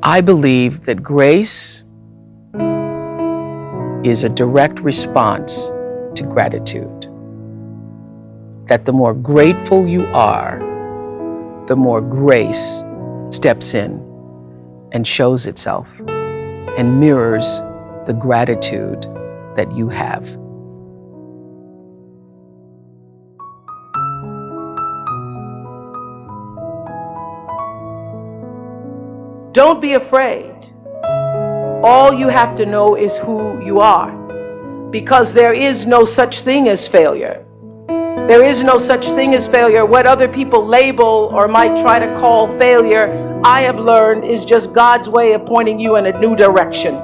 I believe that grace is a direct response to gratitude. That the more grateful you are, the more grace steps in and shows itself and mirrors the gratitude that you have. Don't be afraid. All you have to know is who you are, because there is no such thing as failure. There is no such thing as failure. What other people label or might try to call failure, I have learned is just God's way of pointing you in a new direction.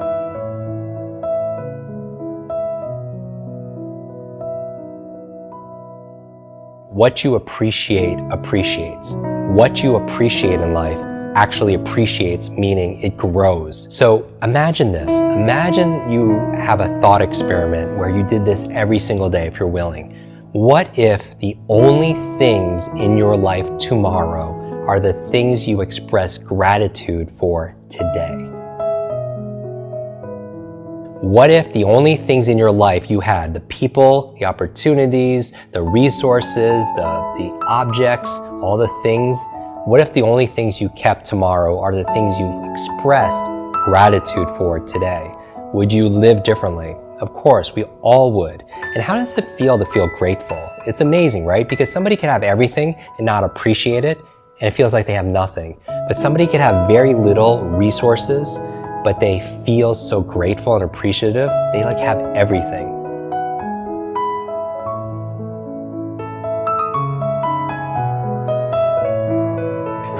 What you appreciate appreciates. What you appreciate in life actually appreciates, meaning it grows. So imagine this. Imagine you have a thought experiment where you did this every single day if you're willing. What if the only things in your life tomorrow are the things you express gratitude for today? What if the only things in your life you had, the people, the opportunities, the resources, the objects, all the things, what if the only things you kept tomorrow are the things you expressed gratitude for today? Would you live differently? Of course, we all would. And how does it feel to feel grateful? It's amazing, right? Because somebody can have everything and not appreciate it, and it feels like they have nothing. But somebody can have very little resources, but they feel so grateful and appreciative. They like have everything.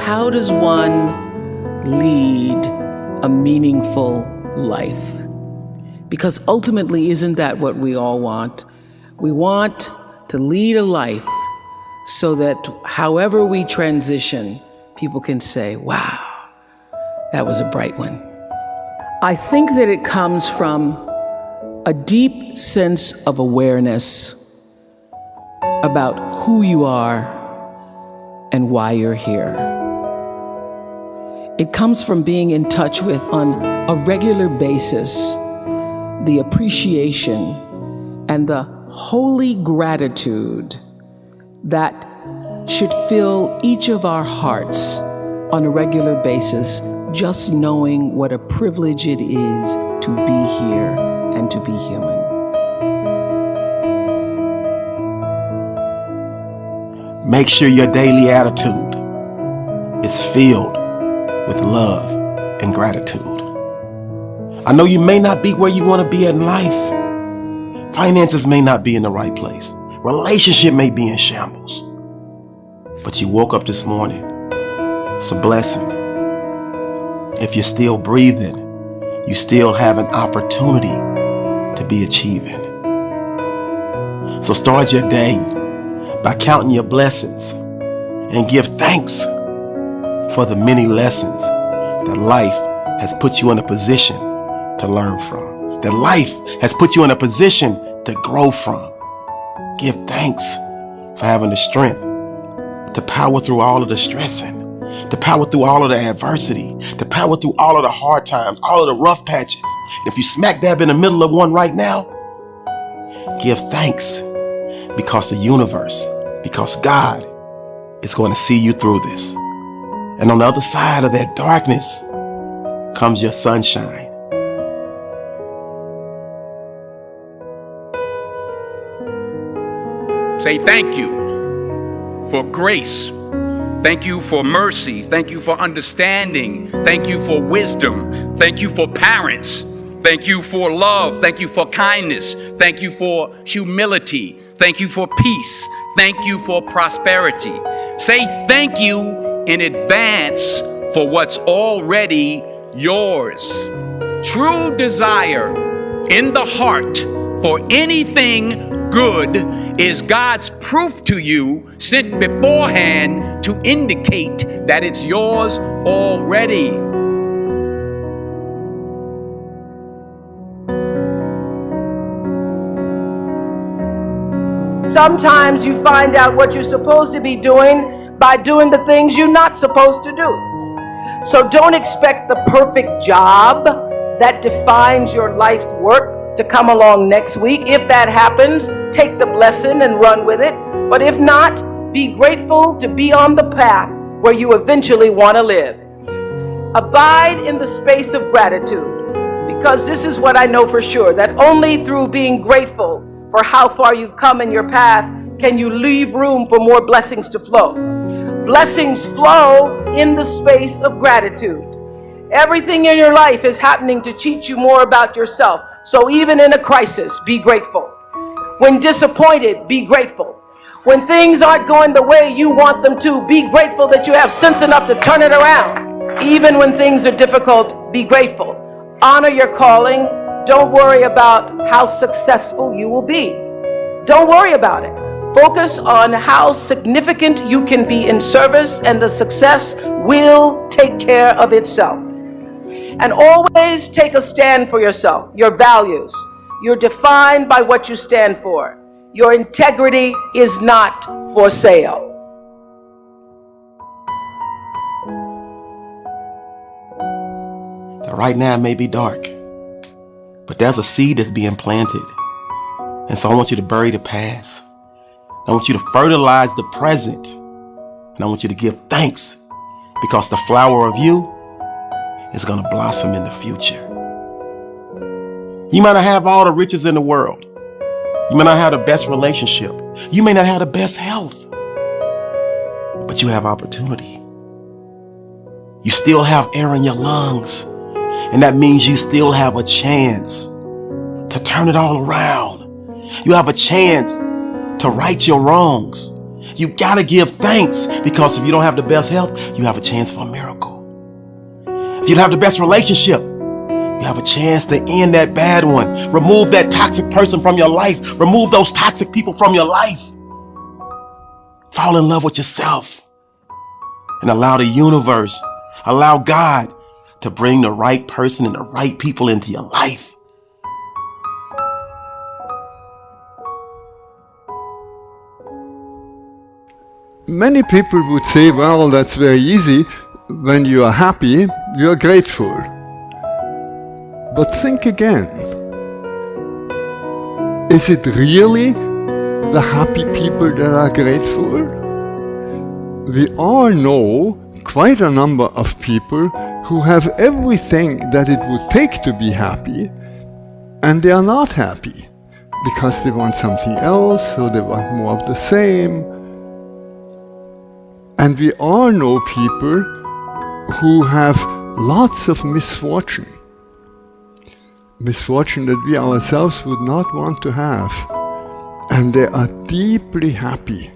How does one lead a meaningful life? Because ultimately, isn't that what we all want? We want to lead a life so that however we transition, people can say, wow, that was a bright one. I think that it comes from a deep sense of awareness about who you are and why you're here. It comes from being in touch with, on a regular basis, the appreciation and the holy gratitude that should fill each of our hearts on a regular basis, just knowing what a privilege it is to be here and to be human. Make sure your daily attitude is filled with love and gratitude. I know you may not be where you want to be in life. Finances may not be in the right place. Relationship may be in shambles. But you woke up this morning. It's a blessing. If you're still breathing, you still have an opportunity to be achieving. So start your day by counting your blessings and give thanks for the many lessons that life has put you in a position to learn from, that life has put you in a position to grow from. Give thanks for having the strength to power through all of the stressing, to power through all of the adversity, to power through all of the hard times, all of the rough patches. And if you smack dab in the middle of one right now, give thanks because the universe, because God is going to see you through this. And on the other side of that darkness comes your sunshine. Say thank you for grace. Thank you for mercy. Thank you for understanding. Thank you for wisdom. Thank you for parents. Thank you for love. Thank you for kindness. Thank you for humility. Thank you for peace. Thank you for prosperity. Say thank you in advance for what's already yours. True desire in the heart for anything good is God's proof to you sent beforehand to indicate that it's yours already. Sometimes you find out what you're supposed to be doing by doing the things you're not supposed to do. So don't expect the perfect job that defines your life's work to come along next week. If that happens, take the blessing and run with it. But if not, be grateful to be on the path where you eventually want to live. Abide in the space of gratitude, because this is what I know for sure, that only through being grateful for how far you've come in your path can you leave room for more blessings to flow. Blessings flow in the space of gratitude. Everything in your life is happening to teach you more about yourself. So even in a crisis, be grateful. When disappointed, be grateful. When things aren't going the way you want them to, be grateful that you have sense enough to turn it around. Even when things are difficult, be grateful. Honor your calling. Don't worry about how successful you will be. Don't worry about it. Focus on how significant you can be in service, and the success will take care of itself. And always take a stand for yourself, your values. You're defined by what you stand for. Your integrity is not for sale. Right now it may be dark, but there's a seed that's being planted. And so I want you to bury the past. I want you to fertilize the present. And I want you to give thanks, because the flower of you is going to blossom in the future. You might not have all the riches in the world. You may not have the best relationship. You may not have the best health. But you have opportunity. You still have air in your lungs. And that means you still have a chance to turn it all around. You have a chance to right your wrongs. You gotta give thanks, because if you don't have the best health, you have a chance for a miracle. If you don't have the best relationship, you have a chance to end that bad one. Remove that toxic person from your life. Remove those toxic people from your life. Fall in love with yourself and allow the universe, allow God to bring the right person and the right people into your life. Many people would say, well, that's very easy. When you are happy, you are grateful. But think again. Is it really the happy people that are grateful? We all know quite a number of people who have everything that it would take to be happy, and they are not happy because they want something else, or they want more of the same. And we all know people who have lots of misfortune that we ourselves would not want to have, and they are deeply happy.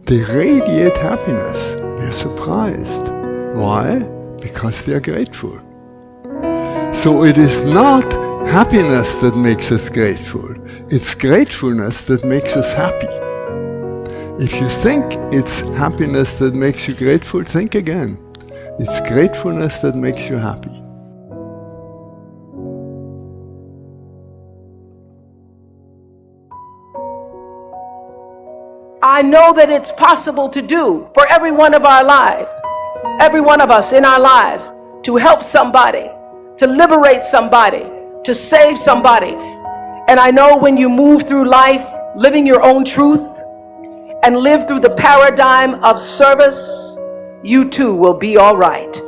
They radiate happiness. We are surprised. Why? Because they are grateful. So it is not happiness that makes us grateful. It's gratefulness that makes us happy. If you think it's happiness that makes you grateful, think again. It's gratefulness that makes you happy. I know that it's possible to do for every one of our lives, every one of us in our lives, to help somebody, to liberate somebody, to save somebody. And I know when you move through life living your own truth and live through the paradigm of service, you too will be all right.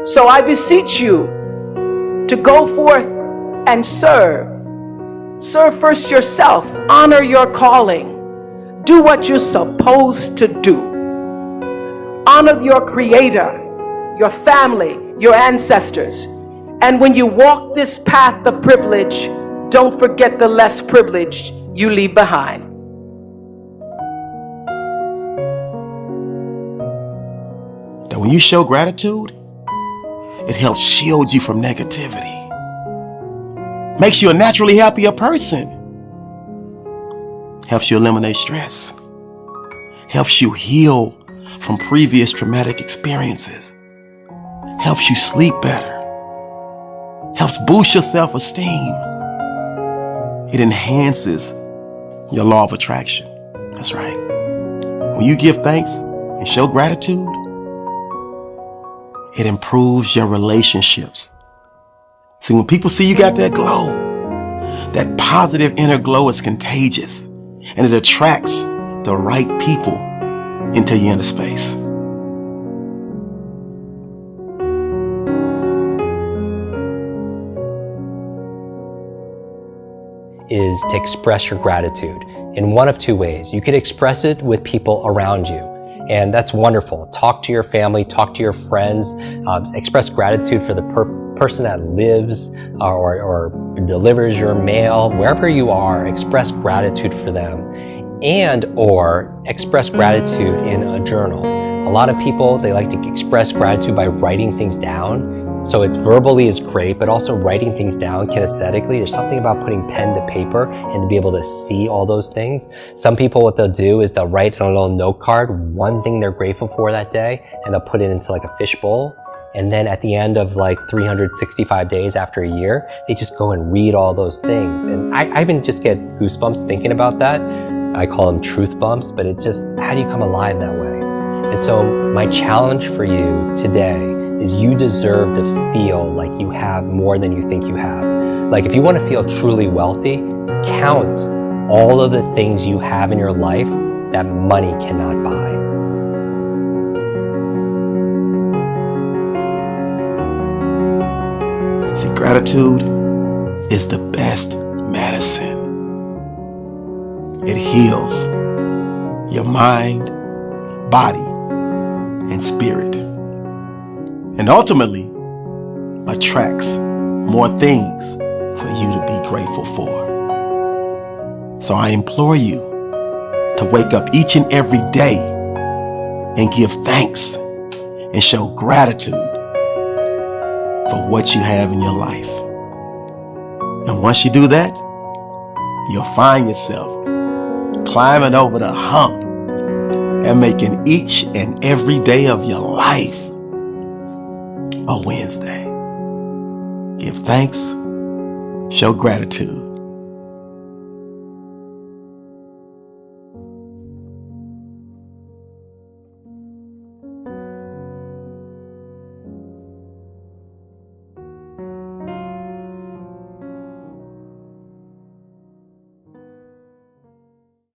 So I beseech you to go forth and serve. Serve first yourself. Honor your calling. Do what you're supposed to do. Honor your Creator, your family, your ancestors. And when you walk this path of privilege, don't forget the less privileged you leave behind. That when you show gratitude, it helps shield you from negativity. Makes you a naturally happier person. Helps you eliminate stress. Helps you heal from previous traumatic experiences. Helps you sleep better. Helps boost your self-esteem. It enhances your law of attraction. That's right. When you give thanks and show gratitude, It improves your relationships. See, when people see you got that glow, that positive inner glow is contagious, and it attracts the right people into your inner space. Is to express your gratitude in one of two ways. You could express it with people around you, and that's wonderful. Talk to your family, talk to your friends, express gratitude for the person that lives or delivers your mail. Wherever you are, express gratitude for them, and or express gratitude in a journal. A lot of people, they like to express gratitude by writing things down. So it's verbally is great, but also writing things down kinesthetically. There's something about putting pen to paper and to be able to see all those things. Some people, what they'll do is they'll write on a little note card one thing they're grateful for that day, and they'll put it into like a fishbowl. And then at the end of like 365 days after a year, they just go and read all those things. And I even just get goosebumps thinking about that. I call them truth bumps, but it just, how do you come alive that way? And so my challenge for you today is you deserve to feel like you have more than you think you have. Like if you want to feel truly wealthy, count all of the things you have in your life that money cannot buy. See, gratitude is the best medicine. It heals your mind, body, and spirit, and ultimately attracts more things for you to be grateful for. So I implore you to wake up each and every day and give thanks and show gratitude for what you have in your life. And once you do that, you'll find yourself climbing over the hump and making each and every day of your life a Wednesday. Give thanks, show gratitude,